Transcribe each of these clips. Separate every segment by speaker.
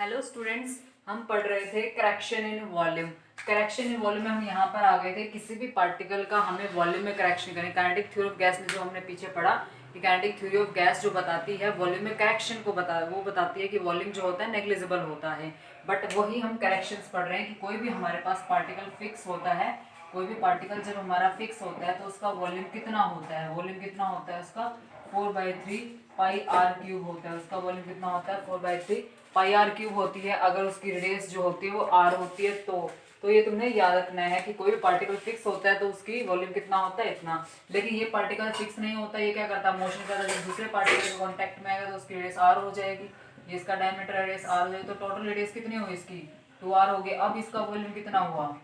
Speaker 1: Hello students, हम पढ़ रहे थे correction in volume. Correction in volume में हम यहाँ पर आ गए थे। किसी भी पार्टिकल का हमें वॉल्यूम में करेक्शन करें। काइनेटिक थ्योरी ऑफ गैस में जो हमने पीछे पढ़ा कि काइनेटिक थ्योरी ऑफ गैस जो बताती है वॉल्यूम में करेक्शन को वो बताती है कि वॉल्यूम जो होता है नेग्लिजिबल होता है। बट वही हम करेक्शंस पढ़ रहे हैं कि कोई भी हमारे पास पार्टिकल फिक्स होता है, कोई भी पार्टिकल जब हमारा फिक्स होता है तो उसका वॉल्यूम कितना होता है, वॉल्यूम कितना होता है उसका 4/3 पाई आर क्यूब होता है। उसका वॉल्यूम कितना होता है 4/3 पाई आर क्यूब होती है। अगर उसकी रेडियस जो होती है वो आर होती है तो ये तुमने याद रखना है कि कोई भी पार्टिकल फिक्स होता है तो उसकी वॉल्यूम कितना होता है इतना। लेकिन ये पार्टिकल फिक्स नहीं होता, ये क्या करता है मोशन करता है। जब दूसरे पार्टिकल के कॉन्टैक्ट में आएगा तो उसकी रेडियस आर हो जाएगी। ये इसका डायमीटर रेडियस आर हो जाएगी तो टोटल रेडियस कितनी होगी इसकी 2r होगी। अब इसका वॉल्यूम कितना हुआ,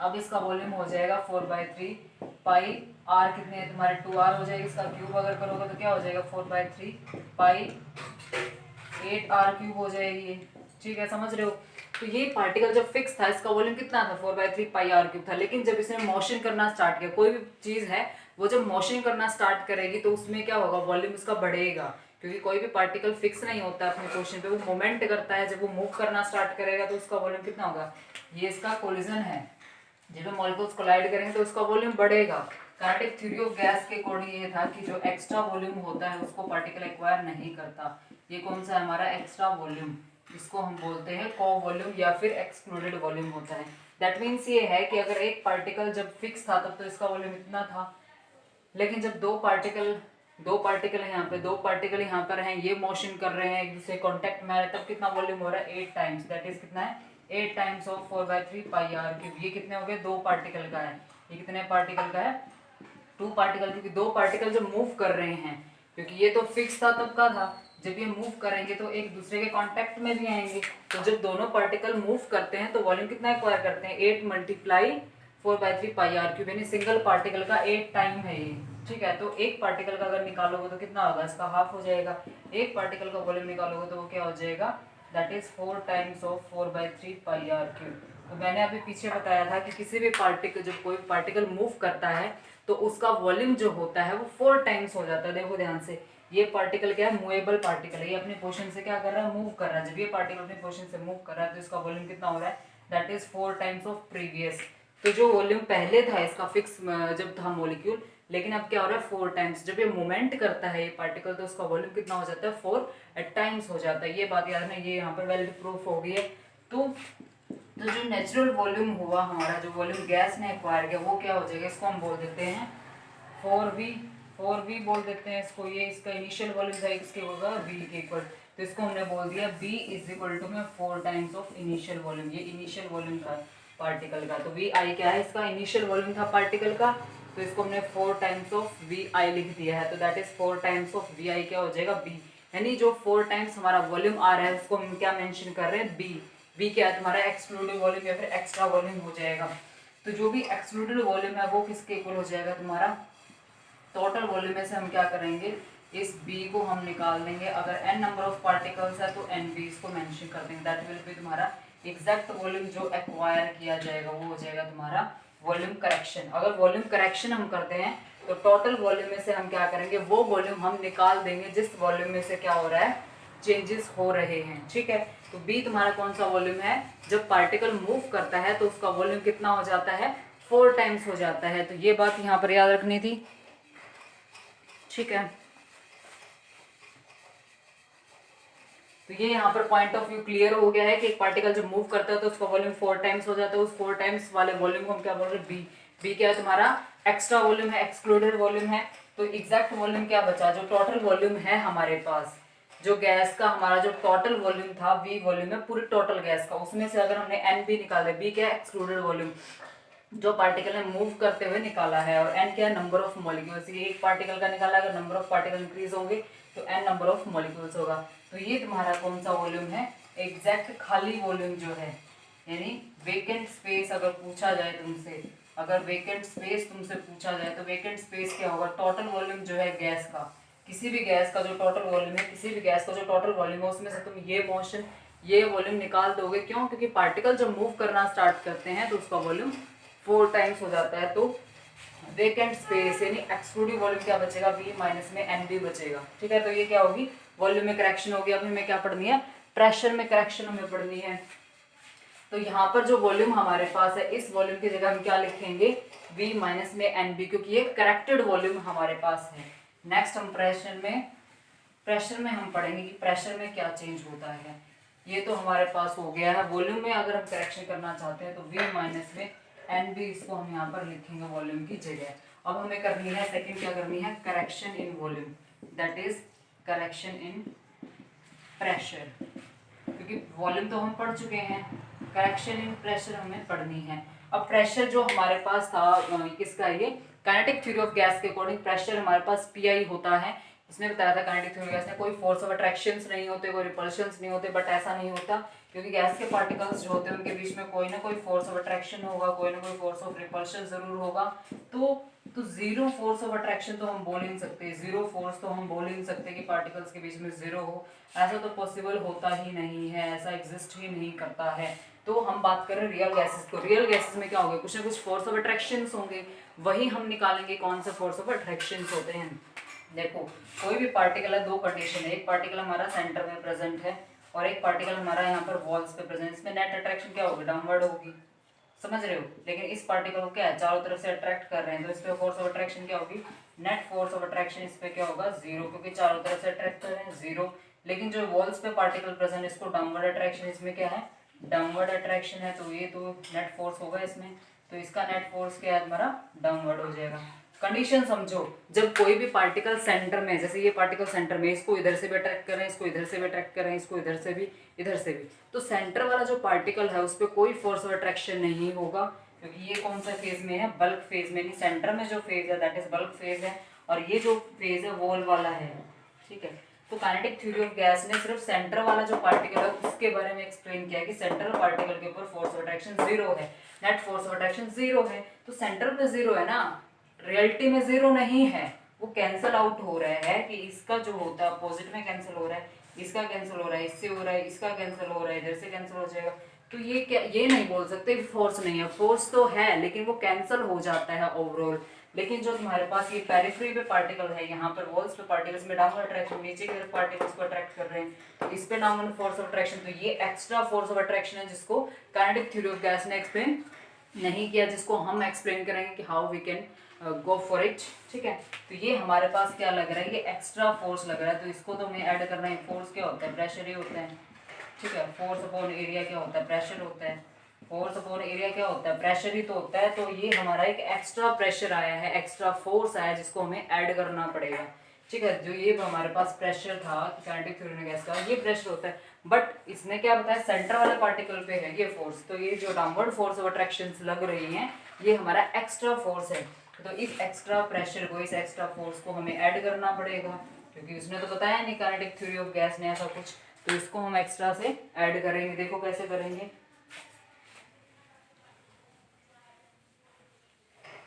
Speaker 1: अब इसका वॉल्यूम हो जाएगा 4/3 पाई आर कितने है तुम्हारे 2r हो जाएगी। इसका क्यूब अगर करोगे तो क्या हो जाएगा 4/3 पाई 8r क्यूब हो जाएगी। ठीक है, समझ रहे हो। तो ये पार्टिकल जब फिक्स था इसका वॉल्यूम कितना था 4/3 पाई आर क्यूब था। लेकिन जब इसने मोशन करना स्टार्ट किया, कोई भी चीज है वो जब मोशन करना स्टार्ट करेगी तो उसमें क्या होगा, वॉल्यूम उसका बढ़ेगा। क्योंकि कोई भी पार्टिकल फिक्स नहीं होता अपने पोजीशन पे, वो मूवमेंट करता है। जब वो मूव करना स्टार्ट करेगा तो उसका वॉल्यूम कितना होगा। ये इसका कोलिजन है, जब मॉलिक्यूल्स कोलाइड करेंगे तो उसका वॉल्यूम बढ़ेगा। काइनेटिक थ्योरी ऑफ गैस के अकॉर्डिंग ये था कि जो एक्स्ट्रा वॉल्यूम होता है उसको पार्टिकल एक्वायर नहीं करता। ये कौन सा है हमारा एक्स्ट्रा वॉल्यूम, इसको हम बोलते हैं को वॉल्यूम या फिर एक्सक्लूडेड वॉल्यूम होता है। दैट मीन्स ये है कि अगर एक पार्टिकल जब फिक्स था तब तो इसका वॉल्यूम इतना था। लेकिन जब दो पार्टिकल है यहाँ पे, दो पार्टिकल यहाँ पर हैं, ये मोशन कर रहे हैं एक दूसरे कॉन्टेक्ट में आ रहे हैं, तब कितना वॉल्यूम हो रहा है 8 टाइम्स। दैट इज कितना है 8 times of 4/3 pi r cube. ये कितने हो गए, दो पार्टिकल का है। ये कितने पार्टिकल का है, 2 पार्टिकल। क्योंकि दो पार्टिकल जब मूव कर रहे हैं, क्योंकि ये तो फिक्स था तब का था, जब ये मूव करेंगे तो एक दूसरे के कांटेक्ट में भी आएंगे। तो जब दोनों पार्टिकल मूव करते हैं तो वॉल्यूम कितना एक्वायर करते हैं 8 मल्टीप्लाई 4/3 पाई आर क्यूब, यानी सिंगल पार्टिकल का 8 टाइम है ये। ठीक है, तो एक पार्टिकल का अगर निकालोगे तो कितना होगा, इसका हाफ हो जाएगा। एक पार्टिकल का वॉल्यूम निकालोगे तो वो क्या हो जाएगा, that is 4 times of 4/3 pi r cube. तो मैंने अभी पीछे बताया था कि किसी भी पार्टिकल, जब कोई पार्टिकल मूव करता है तो उसका वॉल्यूम जो होता है वो 4 टाइम्स हो जाता है। देखो ध्यान से, ये पार्टिकल क्या है, मूवेबल पार्टिकल है। ये अपने पोजीशन से क्या कर रहा है, मूव कर रहा है। जब ये पार्टिकल अपने पोजीशन से मूव कर रहा है तो इसका वॉल्यूम कितना हो रहा है, that is 4 times of previous. तो जो वॉल्यूम पहले था इसका फिक्स जब था मॉलिक्यूल, लेकिन अब क्या हो रहा है 4 टाइम्स। जब ये मूवमेंट करता है ये पार्टिकल तो उसका वॉल्यूम कितना हो जाता है 4 टाइम्स हो जाता है। ये बात याद रखना, ये यहाँ पर वैलिड प्रूफ हो गई है। तो जो नेचुरल वॉल्यूम हुआ हमारा, जो वॉल्यूम गैस ने एक्वायर किया वो क्या हो जाएगा, इसको हम बोल देते हैं 4v बोल देते हैं इसको। ये इसका इनिशियल वॉल्यूम था, इसके होगा v के इक्वल, तो इसको हमने बोल दिया v इज इक्वल टू में 4 टाइम्स ऑफ इनिशियल वॉल्यूम। ये इनिशियल वॉल्यूम था पार्टिकल का, तो वी आई क्या है, इसका इनिशियल वॉल्यूम था पार्टिकल का, तो इसको हमने 4 टाइम्स ऑफ वी आई लिख दिया है। तो that is 4 times of V I क्या हो जाएगा b, यानी जो 4 टाइम्स हमारा वॉल्यूम आ रहा है उसको हम क्या मेंशन कर रहे हैं b। b क्या है तुम्हारा एक्सक्लूडेड वॉल्यूम या फिर एक्स्ट्रा वॉल्यूम हो जाएगा। तो जो भी एक्सक्लूडेड वॉल्यूम है वो किसके इक्वल हो जाएगा तुम्हारा टोटल वॉल्यूम में से हम क्या करेंगे, इस b को हम निकाल देंगे। अगर n नंबर ऑफ पार्टिकल्स है तो nb इसको मेंशन कर देंगे। दैट विल बी तुम्हारा एग्जैक्ट वॉल्यूम जो एक्वायर किया जाएगा वो हो जाएगा तुम्हारा वॉल्यूम करेक्शन। अगर वॉल्यूम करेक्शन हम करते हैं तो टोटल वॉल्यूम में से हम क्या करेंगे, वो वॉल्यूम हम निकाल देंगे जिस वॉल्यूम में से क्या हो रहा है, चेंजेस हो रहे हैं। ठीक है, तो b तुम्हारा कौन सा वॉल्यूम है, जब पार्टिकल मूव करता है तो उसका वॉल्यूम कितना हो जाता है 4 टाइम्स हो जाता है। तो ये बात यहाँ पर याद रखनी थी। ठीक है, तो ये यहाँ पर पॉइंट ऑफ व्यू क्लियर हो गया है कि एक पार्टिकल जब मूव करता है तो उसका वॉल्यूम 4 टाइम्स हो जाता है। उस 4 टाइम्स वाले वॉल्यूम को हम क्या बोल रहे हैं, बी। बी क्या है तुम्हारा एक्स्ट्रा वॉल्यूम है, एक्सक्लूडेड वॉल्यूम है। तो एग्जैक्ट वॉल्यूम क्या बचा, जो टोटल वॉल्यूम है हमारे पास, जो गैस का हमारा जो टोटल वॉल्यूम था, वी वॉल्यूम है पूरी टोटल गैस का, उसमें से अगर हमने एन बी निकाला, बी क्या है एक्सक्लूडेड वॉल्यूम जो पार्टिकल ने मूव करते हुए निकाला है, और एन क्या है नंबर ऑफ मॉलिक्यूल्स। ये एक पार्टिकल का निकाला, अगर नंबर ऑफ पार्टिकल इंक्रीज होंगे तो एन नंबर ऑफ मॉलिक्यूल्स होगा। तो ये तुम्हारा कौन सा वॉल्यूम है, एग्जैक्ट खाली वॉल्यूम जो है, यानी वेकेंट स्पेस। अगर पूछा जाए तुमसे, अगर वेकेंट स्पेस तुमसे पूछा जाए तो वेकेंट स्पेस क्या होगा, टोटल वॉल्यूम जो है गैस का, किसी भी गैस का जो टोटल वॉल्यूम है, किसी भी गैस का जो टोटल वॉल्यूम है उसमें से तुम ये मोशन ये वॉल्यूम निकाल दोगे। क्यों, क्योंकि पार्टिकल जब मूव करना स्टार्ट करते हैं तो उसका वॉल्यूम 4 टाइम्स हो जाता है। तो वेकेंट स्पेस यानी एक्सक्लूडिव वॉल्यूम क्या बचेगा, v माइनस में एन बी बचेगा। ठीक है, तो ये क्या होगी वॉल्यूम में करेक्शन होगी। अब हमें क्या पढ़नी है, प्रेशर में करेक्शन हमें पढ़नी है। तो यहाँ पर जो वॉल्यूम हमारे पास है, इस वॉल्यूम की जगह हम क्या लिखेंगे, V माइनस में NB, क्योंकि ये करेक्टेड वॉल्यूम हमारे पास है। नेक्स्ट हम प्रेशर में हम पढ़ेंगे कि प्रेशर में क्या चेंज होता है। ये तो हमारे पास हो गया है। वॉल्यूम में अगर हम करेक्शन करना चाहते हैं तो V माइनस में NB, इसको हम यहाँ पर लिखेंगे वॉल्यूम की जगह। अब हमें करनी है सेकंड, क्या करनी है, correction in volume, that is correction in pressure, क्योंकि वॉल्यूम तो हम पढ़ चुके हैं, करेक्शन इन प्रेशर हमें पढ़नी है। अब प्रेशर जो हमारे पास था किसका, ये काइनेटिक थ्योरी ऑफ गैस के अकॉर्डिंग प्रेशर हमारे पास पीआई होता है। इसने बताया था काइनेटिक थ्योरी ऑफ गैस में कोई फोर्स ऑफ अट्रैक्शंस नहीं होते, कोई रिपल्शंस नहीं होते, बट ऐसा नहीं होता, क्योंकि गैस के पार्टिकल्स जो होते हैं उनके बीच में कोई ना कोई फोर्स ऑफ अट्रैक्शन होगा, कोई ना कोई फोर्स ऑफ रिपल्शन जरूर होगा। तो जीरो फोर्स ऑफ अट्रैक्शन तो हम बोल ही नहीं सकते, जीरो फोर्स तो हम बोल ही नहीं सकते कि पार्टिकल्स के बीच में जीरो हो, ऐसा तो पॉसिबल होता ही नहीं है, ऐसा एग्जिस्ट ही नहीं करता है। तो हम बात करें रियल गैसेस, तो रियल गैसेस में क्या होगा, कुछ ना कुछ फोर्स ऑफ अट्रैक्शंस होंगे, वही हम निकालेंगे कौन सा फोर्स ऑफ अट्रैक्शंस होते हैं। देखो कोई भी पार्टिकल है, दो कंडीशन है, एक पार्टिकल हमारा सेंटर में प्रेजेंट है और एक पार्टिकल हमारा यहाँ पर वॉल्स पे प्रेजेंट, इसमें नेट अट्रैक्शन क्या होगी, डाउनवर्ड होगी, समझ रहे हो। लेकिन इस पार्टिकल को क्या है, चारों तरफ से अट्रैक्ट कर रहे हैं, तो इस पे फोर्स ऑफ अट्रैक्शन क्या होगी, नेट फोर्स ऑफ अट्रैक्शन इस पे क्या होगा, जीरो, क्योंकि चारों तरफ से अट्रैक्ट कर रहे हैं, जीरो। लेकिन जो वॉल्स पे पार्टिकल प्रेजेंट, इसको डाउनवर्ड अट्रैक्शन, इसमें क्या है, डाउनवर्ड अट्रैक्शन है, तो ये तो नेट फोर्स होगा इसमें, तो इसका नेट फोर्स क्या है हमारा, डाउनवर्ड हो जाएगा। कंडीशन समझो, जब कोई भी पार्टिकल सेंटर में, जैसे ये पार्टिकल सेंटर में, इसको इधर से भी अट्रैक्ट कर रहे हैं, इसको इधर से भी अट्रैक्ट कर रहे हैं, इसको इधर से भी, इधर से भी, तो सेंटर वाला जो पार्टिकल है उस पर कोई फोर्स ऑफ अट्रैक्शन नहीं होगा, क्योंकि ये कौन सा फेज में है, बल्क फेज में, नहीं सेंटर में जो फेज है दैट इज बल्क फेज है, और ये जो फेज है वॉल वाला है, ठीक है। तो काइनेटिक थ्योरी ऑफ गैस ने सिर्फ सेंटर वाला जो पार्टिकल है उसके बारे में एक्सप्लेन किया कि सेंट्रल पार्टिकल के ऊपर फोर्स ऑफ अट्रैक्शन जीरो है, net force of attraction zero है, तो सेंटर पे जीरो है ना, रियलिटी में जीरो नहीं है, वो कैंसल आउट हो रहा है कि इसका जो होता है अपोजिट में कैंसिल हो रहा है, इसका कैंसिल हो रहा है, इससे हो रहा है, इसका कैंसिल हो रहा है, इधर से कैंसिल हो जाएगा। तो ये क्या, ये नहीं बोल सकते फोर्स नहीं है, फोर्स तो है लेकिन वो कैंसिल हो जाता है ओवरऑल। लेकिन जो तुम्हारे पास ये पेरिफेरी पे पार्टिकल है, यहाँ पर वॉल्स पे पार्टिकल्स में डाउनवर्ड अट्रैक्शन, नीचे की तरफ पार्टिकल्स को अट्रैक्ट कर रहे हैं, तो इस पे डाउनवर्ड फोर्स ऑफ अट्रैक्शन, तो ये एक्स्ट्रा फोर्स ऑफ अट्रैक्शन है जिसको काइनेटिक थ्योरी ऑफ गैस ने एक्सप्लेन नहीं किया, जिसको हम एक्सप्लेन करेंगे कि how we can go for it, ठीक है। तो ये हमारे पास क्या लग रहा है, ये एक्स्ट्रा फोर्स लग रहा है, तो इसको तो हमें ऐड करना है। फोर्स क्या होता है, प्रेशर ही होता है, ठीक है। फोर्स अपॉन एरिया क्या होता है, प्रेशर होता है, फोर्स अपॉन एरिया क्या होता है, प्रेशर ही तो होता है। तो ये हमारा एक एक्स्ट्रा प्रेशर आया है, एक्स्ट्रा फोर्स आया है, जिसको हमें ऐड करना पड़ेगा, ठीक है। जो ये हमारे पास प्रेशर था काइनेटिक थ्योरी ऑफ गैस का, ये प्रेशर होता है, बट इसने क्या बताया, सेंटर वाले पार्टिकल पे है ये फोर्स, तो ये जो डाउनवर्ड फोर्स ऑफ अट्रैक्शन लग रही हैं ये हमारा एक्स्ट्रा फोर्स है। तो इस एक्स्ट्रा प्रेशर को, इस एक्स्ट्रा फोर्स को हमें ऐड करना पड़ेगा, क्योंकि उसने तो बताया नहीं काइनेटिक थ्योरी ऑफ गैस ने ऐसा कुछ, तो इसको हम एक्स्ट्रा से ऐड करेंगे। देखो कैसे करेंगे,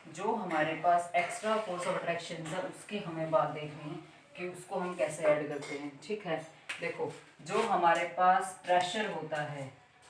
Speaker 1: जो हमारे पास एक्स्ट्रा फोर्स ऑफ अट्रैक्शन है उसकी हमें बात देखनी है कि उसको हम कैसे ऐड करते हैं, ठीक है। देखो जो हमारे पास प्रेशर होता है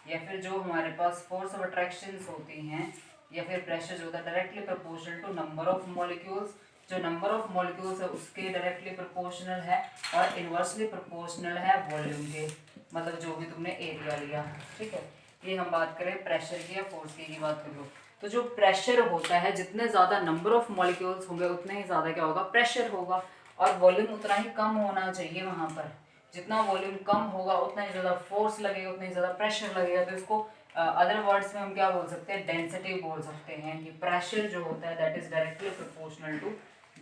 Speaker 1: या फिर जो हमारे पास फोर्स ऑफ अट्रैक्शंस होती हैं या फिर प्रेशर जो होता है directly proportional to number of molecules, जो नंबर ऑफ मॉलिक्यूल्स है उसके डायरेक्टली प्रोपोर्शनल है और इनवर्सली प्रोपोर्शनल है वॉल्यूम के, मतलब जो भी तुमने एरिया लिया, ठीक है। ये हम बात करें प्रेशर की या फोर्स की बात कर लो, तो जो प्रेशर होता है जितने ज़्यादा नंबर ऑफ मॉलिक्यूल्स होंगे उतने ही ज़्यादा क्या होगा, प्रेशर होगा, और वॉल्यूम उतना ही कम होना चाहिए वहाँ पर, जितना वॉल्यूम कम होगा उतना ही ज़्यादा फोर्स लगेगा, उतना ही ज़्यादा प्रेशर लगेगा। तो इसको अदर वर्ड्स में हम क्या बोल सकते हैं, डेंसिटी बोल सकते हैं, कि प्रेशर जो होता है that is directly proportional to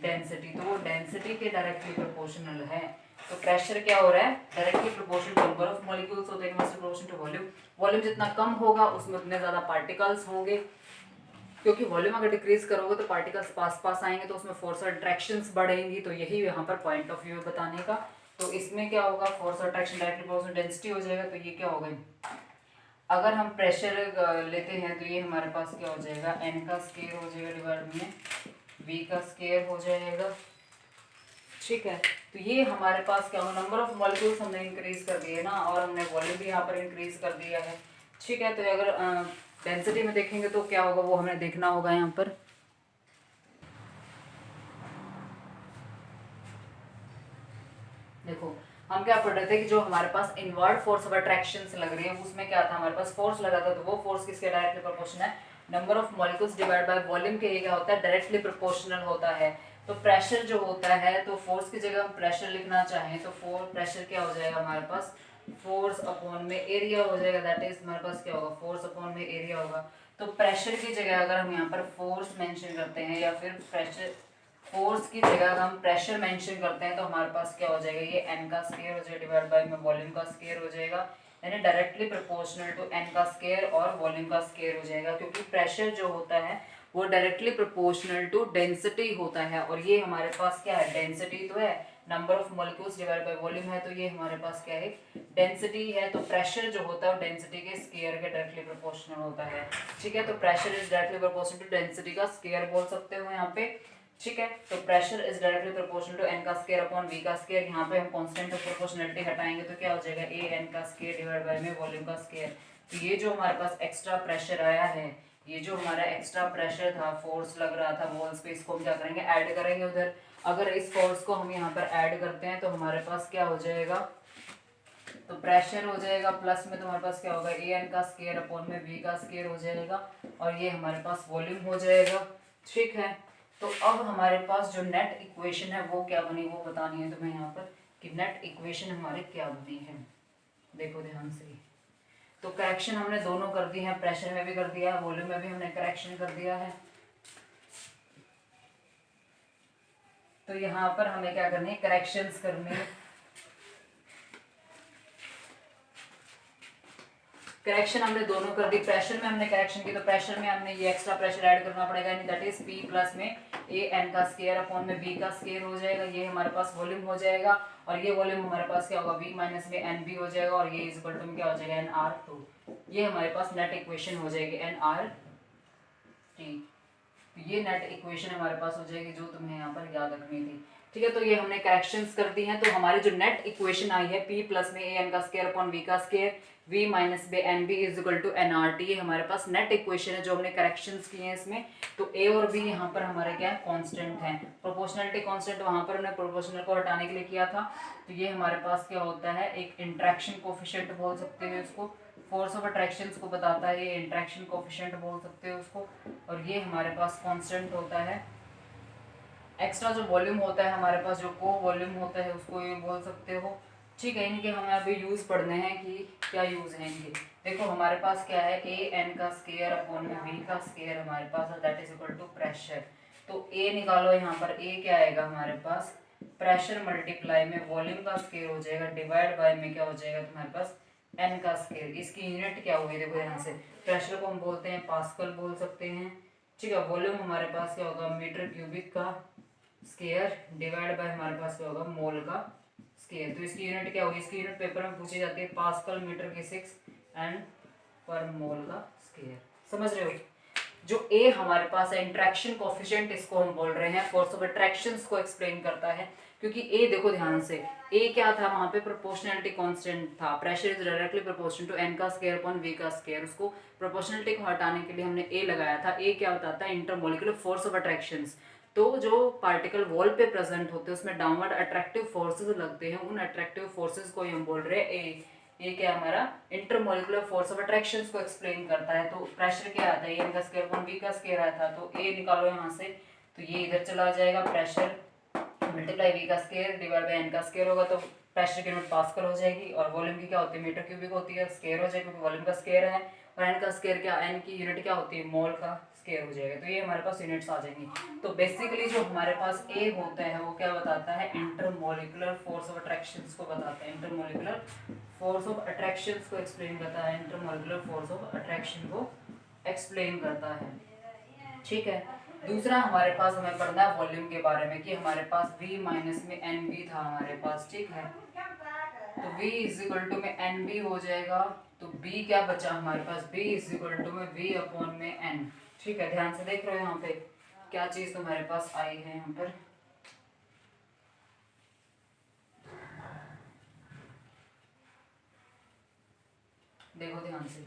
Speaker 1: density, तो वो डेंसिटी के डायरेक्टली प्रोपोर्शनल है। तो प्रेशर क्या हो रहा है, directly proportional to number of molecules होते हैं, प्रोपोर्शनल टू वॉल्यूम, वॉल्यूम जितना कम होगा उसमें उतने ज़्यादा पार्टिकल्स होंगे, क्योंकि वॉल्यूम अगर डिक्रीज करोगे तो पार्टिकल्स पास पास आएंगे तो उसमें फोर्स अट्रैक्शंस बढ़ेंगी, तो यही यहाँ पर पॉइंट ऑफ व्यू है बताने का। तो इसमें क्या होगा, force attraction directly proportional density हो जाएगा, तो ये क्या होगा, अगर हम प्रेशर लेते हैं तो ये हमारे पास क्या हो जाएगा, एन का स्केयर हो जाएगा डिवाइड में वी का स्केयर हो जाएगा, ठीक है। तो ये हमारे पास क्या होगा, नंबर ऑफ मॉलिक्यूल्स हमने इंक्रीज कर दिए ना, और हमने वॉल्यूम भी यहाँ पर इंक्रीज कर दिया है, ठीक है। तो अगर डेंसिटी में देखेंगे तो क्या होगा वो हमें देखना होगा यहाँ पर। देखो हम क्या पढ़ रहे थे कि जो हमारे पास इनवर्ड फोर्स ऑफ अट्रैक्शन से लग रही है उसमें क्या था, हमारे पास फोर्स लगा था, तो वो फोर्स किसके डायरेक्टली प्रोपोर्शनल है, number of molecules divide by volume के, ये क्या होता है, डायरेक्टली प्रोपोर्शनल होता है। तो प्रेशर जो होता है, तो फोर्स की जगह हम प्रेशर लिखना चाहें तो प्रेशर क्या हो जाएगा हमारे पास, फोर्स अपॉन में एरिया हो जाएगा, दैट इज हमारे पास क्या होगा, फोर्स अपॉन में एरिया होगा। तो प्रेशर की जगह अगर हम यहाँ पर फोर्स मेंशन करते हैं या फिर प्रेशर, फोर्स की जगह अगर हम प्रेशर मेंशन करते हैं तो हमारे पास क्या हो जाएगा, ये एन का स्क्वायर हो जाएगा डिवाइड बाय में वॉल्यूम का स्क्वायर हो जाएगा, यानी डायरेक्टली प्रोपोर्शनल टू एन का स्क्वायर और वॉल्यूम का स्क्वायर हो जाएगा, क्योंकि प्रेशर जो होता है वो डायरेक्टली प्रोपोर्शनल टू डेंसिटी होता है, और ये हमारे पास क्या है, डेंसिटी तो है, number of molecules divide by volume है, तो ये हमारे पास क्या है, डेंसिटी है। तो प्रेशर जो होता है वो डेंसिटी के स्क्वायर के डायरेक्टली प्रोपोर्शनल होता है, ठीक है। तो pressure is directly proportional to density का स्क्वायर बोल सकते हो यहाँ पे, ठीक है। तो pressure is directly proportional to n का स्क्वायर अपॉन वी का स्क्वायर, यहाँ पे हम कांस्टेंट ऑफ प्रोपोर्शनलिटी हटाएंगे तो क्या हो जाएगा, ए एन का स्क्वायर डिवाइड बाय में वॉल्यूम का स्क्वायर। तो ये जो हमारे पास एक्स्ट्रा प्रेशर आया है, ये जो हमारा एक्स्ट्रा प्रेशर था, फोर्स लग रहा था वॉल्स पे, इसको हम क्या करेंगे, ऐड करेंगे उधर। अगर इस फोर्स को हम यहाँ पर ऐड करते हैं तो हमारे पास क्या हो जाएगा, तो प्रेशर हो जाएगा प्लस में तुम्हारे पास क्या होगा, ए एन का स्क्वायर अपॉन में वी का स्क्वायर हो जाएगा, और ये हमारे पास वॉल्यूम हो जाएगा, ठीक है। तो अब हमारे पास जो नेट इक्वेशन है वो क्या बनी, वो बतानी है तुम्हें यहाँ पर कि नेट इक्वेशन हमारे क्या बनी है, देखो ध्यान से। तो करेक्शन हमने दोनों कर दी है, प्रेशर में भी कर दिया है, वॉल्यूम में भी हमने करेक्शन कर दिया है। तो यहाँ पर हमें क्या करनी है, करेक्शंस करने, करेक्शन हमने दोनों कर दी, प्रेशर में हमने करेक्शन की तो प्रेशर में हमने ये एक्स्ट्रा प्रेशर ऐड करना पड़ेगा, यानी दैट इज पी प्लस में ए एन का स्क्वायर अपॉन में बी का स्क्वायर हो जाएगा, ये हमारे पास वॉल्यूम हो जाएगा, और ये वॉल्यूम हमारे पास क्या होगा, वी माइनस में एन बी हो जाएगा, और ये इज इक्वल टू क्या हो जाएगा, एन आर टू। ये हमारे पास नेट इक्वेशन हो जाएगी एन आर टी। तो ये नेट इक्वेशन हमारे पास हो जाएगी जो तुम्हें यहाँ पर याद रखनी थी, ठीक है। तो ये हमने करेक्शंस कर दी हैं, तो हमारी जो नेट इक्वेशन आई है p प्लस में ए एन का स्क्वायर अपॉन वी का स्क्वायर, v माइनस बे n b is equal to n R T, ये हमारे पास नेट इक्वेशन है जो हमने करेक्शंस किए हैं इसमें। तो a और b यहाँ पर हमारे क्या है, कांस्टेंट हैं, प्रोपोर्शनलिटी कांस्टेंट वहाँ पर हमने प्रोपोर्शनल को हटाने के लिए किया था। तो ये हमारे पास क्या होता है, एक इंट्रैक्शन कोफिशिएंट बोल सकते हैं उसको, फोर्स ऑफ अट्रैक्शन को बताता है, ये इंट्रैक्शन कोफिशिएंट बोल सकते हो उसको, और ये हमारे पास कांस्टेंट होता है। एक्स्ट्रा जो वॉल्यूम होता है हमारे पास, जो को वॉल्यूम होता है उसको ये बोल सकते हो, ठीक है। इनके हमें अभी यूज पढ़ने हैं कि क्या यूज है इनके। देखो हमारे पास क्या है, ए एन का स्क्वायर अपॉन में वी का स्क्वायर हमारे पास, that is equal to pressure. तो ए निकालो, यहाँ पर ए क्या आएगा हमारे पास, प्रेशर मल्टीप्लाई में वॉल्यूम का स्क्वायर हो जाएगा डिवाइड बाय में क्या हो जाएगा तुम्हारे पास, एन का स्क्वायर। इसकी यूनिट क्या होगी, देखो यहाँ से, प्रेशर को हम बोलते हैं पास्कल बोल सकते हैं, ठीक है। वॉल्यूम हमारे पास क्या होगा, मीटर क्यूबिक का स्क्वायर डिवाइड बाय हमारे पास क्या होगा, मोल का स्क्वायर। तो इसकी यूनिट क्या होगी, इसकी यूनिट पेपर में पूछी जाती है, पास्कल मीटर की 6 एंड पर मोल का स्क्वायर, समझ रहे हो। जो ए हमारे पास है इंट्रैक्शन कोफिशिएंट, इसको हम बोल रहे हैं फोर्स ऑफ अट्रैक्शंस को एक्सप्लेन करता है, क्योंकि ए देखो ध्यान से, ए क्या था वहां पे, प्रोपोर्शनलिटी कांस्टेंट था, pressure is directly proportional to n का स्क्वायर अपॉन वी का स्क्वायर, उसको प्रोपोर्शनलिटी को हटाने के लिए हमने ए लगाया था। ए क्या बताता है, इंटरमोलिकुलर फोर्स ऑफ अट्रैक्शंस। तो जो पार्टिकल वॉल पे प्रेजेंट होते हैं उसमें डाउनवर्ड अट्रैक्टिव फोर्सेस लगते हैं, उन अट्रैक्टिव फोर्सेस को हम बोल रहे हैं ए। ये क्या हमारा इंटरमोलिकुलर फोर्स ऑफ अट्रैक्शंस को एक्सप्लेन करता है। तो प्रेशर क्या आता है, ए का स्क्वायर अपॉन वी का स्क्वायर आया था, तो ए निकालो यहाँ से, तो ये इधर चला जाएगा, प्रेशर मल्टीप्लाई वी का स्क्वायर डिवाइड बाय एन का स्क्वायर होगा, तो प्रेशर की यूनिट पास्कल हो जाएगी, और वॉल्यूम की क्या होती है, मीटर क्यूबिक होती है, स्क्वायर हो जाएगी क्योंकि वॉल्यूम का स्क्वायर है, और एन का स्क्वायर क्या, एन की यूनिट क्या होती है, मोल का स्क्वायर हो जाएगा। तो ये हमारे पास यूनिट्स आ जाएंगी। तो बेसिकली जो हमारे पास ए होता है वो क्या बताता है, इंटरमोलिकुलर फोर्स ऑफ अट्रैक्शंस को बताता है, इंटरमोलिकुलर फोर्स ऑफ अट्रैक्शंस को एक्सप्लेन करता है, इंटरमोलिकुलर फोर्स ऑफ अट्रैक्शन को एक्सप्लेन करता है, ठीक है। दूसरा हमारे पास हमें पढ़ना है वॉल्यूम के बारे में, कि हमारे पास v माइनस में एन बी था हमारे पास, ठीक है। तो v इज इक्वल टू में एन बी हो जाएगा, तो b क्या बचा हमारे पास, b इज इक्वल टू में v अपॉन में n, ठीक है। ध्यान से देख रहे हो यहाँ पे क्या चीज तुम्हारे पास आई है, यहाँ पर देखो ध्यान से,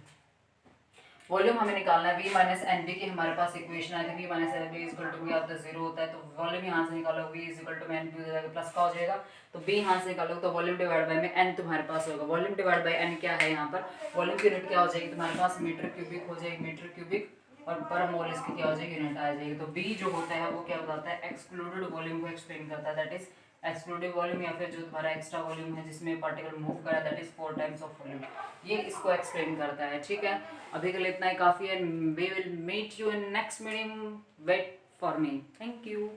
Speaker 1: वॉल्यूम हमें निकालना है, v माइनस एन बी की हमारे पास इक्वेशन आई थी, v minus n b equal to v of the zero होता है, तो वॉल्यूम यहाँ से निकालो v is equal to n b हो जाएगा, प्लस का हो जाएगा, तो b यहाँ से निकालो तो वॉल्यूम डिवाइड बाय में n तुम्हारे पास होगा, वॉल्यूम डिवाइड बाय n क्या है यहाँ पर, वॉल्यूम की यूनिट क्या हो जाएगी तुम्हारे पास, मीटर क्यूबिक हो जाएगी, मीटर क्यूबिक, और पर मोल इसकी क्या हो जाएगी, यूनिट आ जाएगी। तो b जो होता है वो क्या बताता है, एक्सक्लूडेड वॉल्यूम को एक्सप्लेन करता है, दैट इज एक्सक्लूडेड वॉल्यूम, या फिर जो तुम्हारा एक्स्ट्रा वॉल्यूम है जिसमें पार्टिकल मूव करा, that is 4 times of volume, ये इसको एक्सप्लेन करता है। ठीक है, अभी के लिए इतना ही काफ़ी है, we will meet you in next meeting, wait for me, thank you.